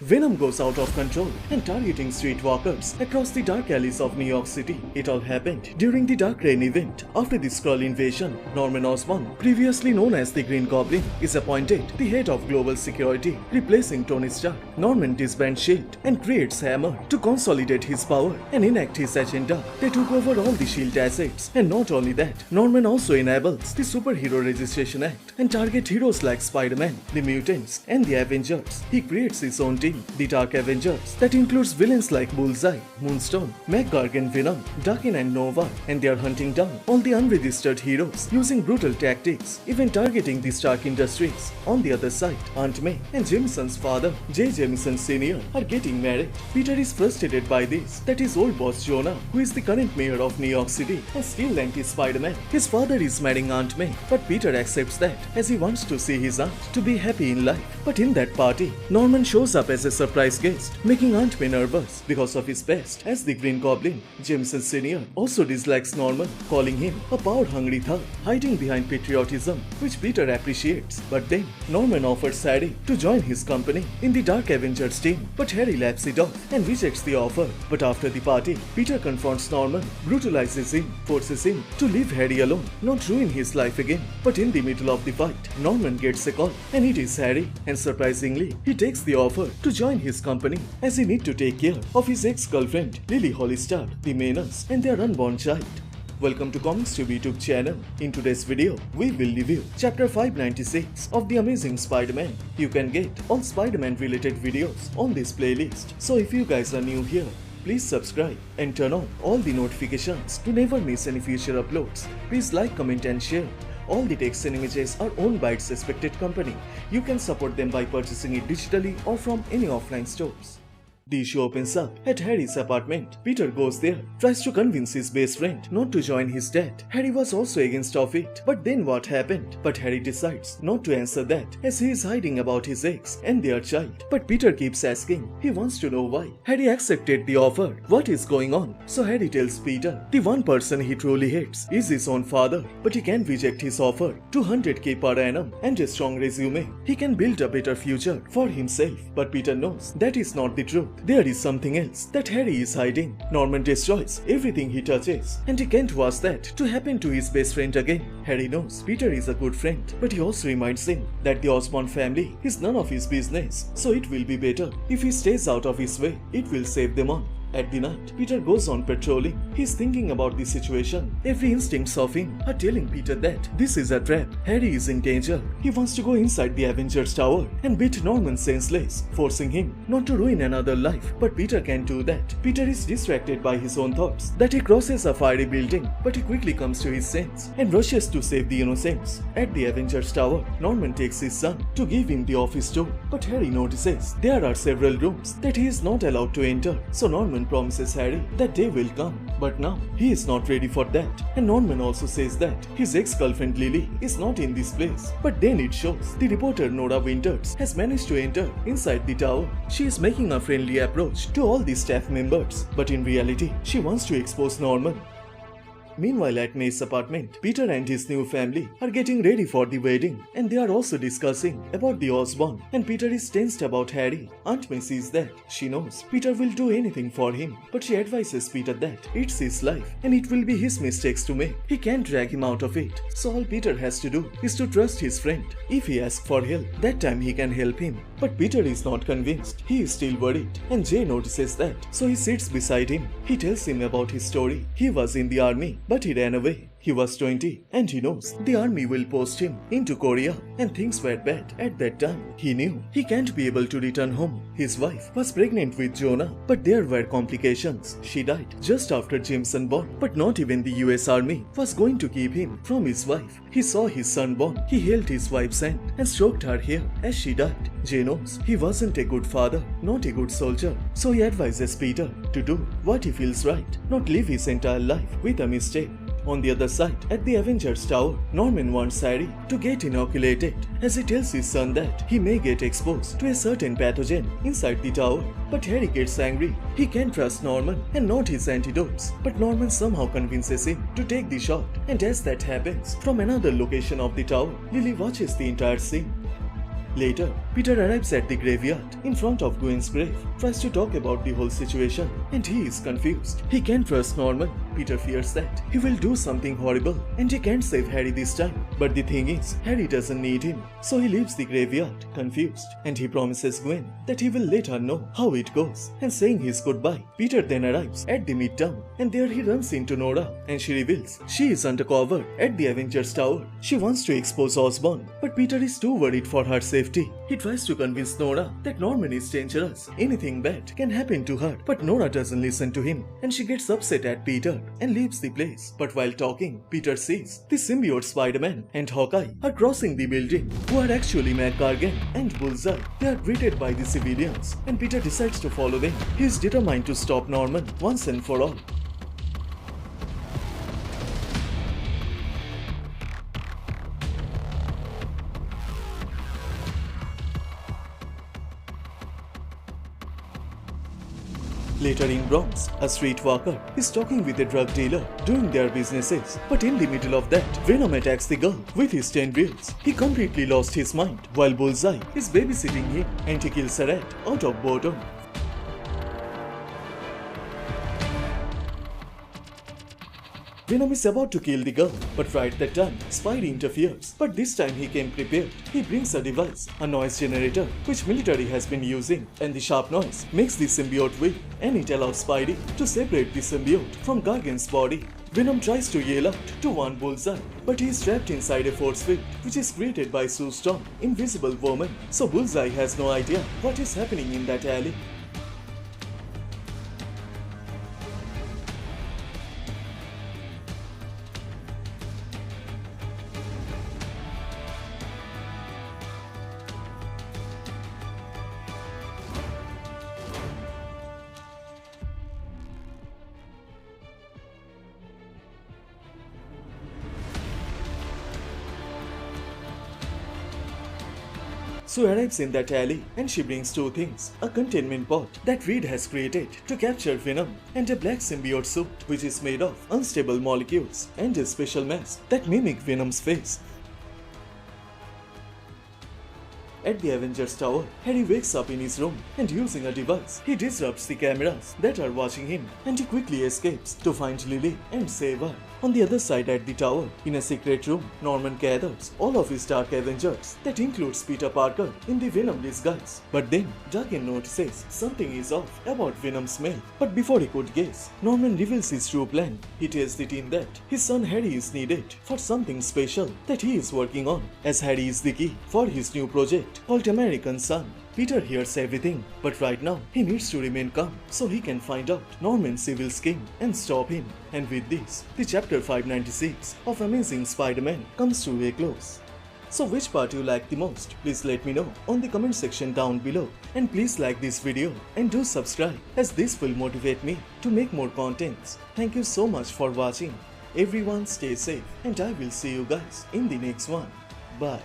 Venom goes out of control and targeting streetwalkers across the dark alleys of New York City. It all happened during the Dark Reign event. After the Skrull invasion, Norman Osborn, previously known as the Green Goblin, is appointed the head of global security, replacing Tony Stark. Norman disbands S.H.I.E.L.D. and creates Hammer to consolidate his power and enact his agenda. They took over all the S.H.I.E.L.D. assets, and not only that, Norman also enables the Superhero Registration Act and target heroes like Spiderman, the Mutants, and the Avengers. He creates his own team, the Dark Avengers, that includes villains like Bullseye, Moonstone, McGurk and Venom, Daken and Nova, and they are hunting down all the unregistered heroes using brutal tactics, even targeting the Stark Industries. On the other side, Aunt May and Jameson's father, J. Jameson Sr., are getting married. Peter is frustrated by this, that his old boss Jonah, who is the current mayor of New York City, and still anti-Spider-Man. His father is marrying Aunt May, but Peter accepts that as he wants to see his aunt to be happy in life. But in that party, Norman shows up as a surprise guest, making Aunt May nervous because of his past as the Green Goblin. Jameson Sr. also dislikes Norman, calling him a power-hungry thug, hiding behind patriotism, which Peter appreciates. But then, Norman offers Harry to join his company in the Dark Avengers team, but Harry laps it off and rejects the offer. But after the party, Peter confronts Norman, brutalizes him, forces him to leave Harry alone, not ruin his life again. But in the middle of the fight, Norman gets a call, and it is Harry, and surprisingly, he takes the offer to join his company as he need to take care of his ex-girlfriend Lily Hollister, the Menace, and their unborn child. Welcome to Comicstube YouTube channel. In today's video, we will review Chapter 596 of The Amazing Spider-Man. You can get all Spider-Man related videos on this playlist. So if you guys are new here, please subscribe and turn on all the notifications to never miss any future uploads. Please like, comment and share. All the text and images are owned by its respected company. You can support them by purchasing it digitally or from any offline stores. The issue opens up at Harry's apartment. Peter goes there, tries to convince his best friend not to join his dad. Harry was also against of it. But then what happened? But Harry decides not to answer that as he is hiding about his ex and their child. But Peter keeps asking. He wants to know why Harry accepted the offer. What is going on? So Harry tells Peter the one person he truly hates is his own father. But he can reject his offer, 200k per annum and a strong resume. He can build a better future for himself. But Peter knows that is not the truth. There is something else that Harry is hiding. Norman destroys everything he touches, and he can't watch that to happen to his best friend again. Harry knows Peter is a good friend, but he also reminds him that the Osborn family is none of his business, so it will be better if he stays out of his way. It will save them all. At the night, Peter goes on patrolling. He's thinking about the situation. Every instincts of him are telling Peter that this is a trap. Harry is in danger. He wants to go inside the Avengers tower and beat Norman senseless, forcing him not to ruin another life. But Peter can't do that. Peter is distracted by his own thoughts that he crosses a fiery building, but he quickly comes to his sense and rushes to save the innocents. At the Avengers tower, Norman takes his son to give him the office tour, but Harry notices there are several rooms that he is not allowed to enter. So Norman promises Harry that day will come, but now he is not ready for that. And Norman also says that his ex-girlfriend Lily is not in this place. But then it shows the reporter Nora Winters has managed to enter inside the tower. She is making a friendly approach to all the staff members, but in reality, she wants to expose Norman. Meanwhile, at May's apartment, Peter and his new family are getting ready for the wedding, and they are also discussing about the Osborn, and Peter is tensed about Harry. Aunt May sees that. She knows Peter will do anything for him, but she advises Peter that it's his life and it will be his mistakes to make. He can't drag him out of it, so all Peter has to do is to trust his friend. If he asks for help, that time he can help him. But Peter is not convinced. He is still worried, and Jay notices that, so he sits beside him. He tells him about his story. He was in the army, but he ran away. He was 20 and he knows the army will post him into Korea, and things were bad at that time. He knew he can't be able to return home. His wife was pregnant with Jonah, but there were complications. She died just after Jameson born, but not even the US Army was going to keep him from his wife. He saw his son born. He held his wife's hand and stroked her hair as she died. Jay knows he wasn't a good father, not a good soldier, so he advises Peter to do what he feels right, not live his entire life with a mistake. On the other side, at the Avengers tower, Norman wants Harry to get inoculated as he tells his son that he may get exposed to a certain pathogen inside the tower. But Harry gets angry. He can't trust Norman and not his antidotes. But Norman somehow convinces him to take the shot, and as that happens, from another location of the tower, Lily watches the entire scene. Later, Peter arrives at the graveyard in front of Gwen's grave, tries to talk about the whole situation, and he is confused. He can't trust Norman. Peter fears that he will do something horrible and he can't save Harry this time. But the thing is, Harry doesn't need him, so he leaves the graveyard confused, and he promises Gwen that he will let her know how it goes. And saying his goodbye, Peter then arrives at the midtown, and there he runs into Nora, and she reveals she is undercover at the Avengers tower. She wants to expose Osborn, but Peter is too worried for her safety. He tries to convince Nora that Norman is dangerous. Anything bad can happen to her, but Nora doesn't listen to him, and she gets upset at Peter and leaves the place. But while talking, Peter sees the symbiote Spider-Man and Hawkeye are crossing the building, who are actually McGargan and Bullseye. They are greeted by the civilians, and Peter decides to follow them. He is determined to stop Norman once and for all. Later in Bronx, a streetwalker is talking with a drug dealer doing their businesses. But in the middle of that, Venom attacks the girl with his tendrils. He completely lost his mind while Bullseye is babysitting him, and he kills her out of boredom. Venom is about to kill the girl, but right at that time, Spidey interferes. But this time he came prepared. He brings a device, a noise generator, which military has been using, and the sharp noise makes the symbiote weak, and it allows Spidey to separate the symbiote from Gargan's body. Venom tries to yell out to warn Bullseye, but he is trapped inside a force field, which is created by Sue Storm, Invisible Woman, so Bullseye has no idea what is happening in that alley. Sue arrives in that alley, and she brings two things: a containment pod that Reed has created to capture Venom, and a black symbiote suit which is made of unstable molecules, and a special mask that mimic Venom's face. At the Avengers tower, Harry wakes up in his room, and using a device, he disrupts the cameras that are watching him, and he quickly escapes to find Lily and save her. On the other side at the tower, in a secret room, Norman gathers all of his Dark Avengers, that includes Peter Parker in the Venom disguise. But then, Dagen notices something is off about Venom's smell. But before he could guess, Norman reveals his true plan. He tells the team that his son Harry is needed for something special that he is working on, as Harry is the key for his new project called American Son. Peter hears everything, but right now he needs to remain calm so he can find out Norman's evil scheme and stop him. And with this, the chapter 596 of Amazing Spider-Man comes to a close. So which part you like the most? Please let me know on the comment section down below. And please like this video and do subscribe, as this will motivate me to make more contents. Thank you so much for watching. Everyone stay safe, and I will see you guys in the next one. Bye.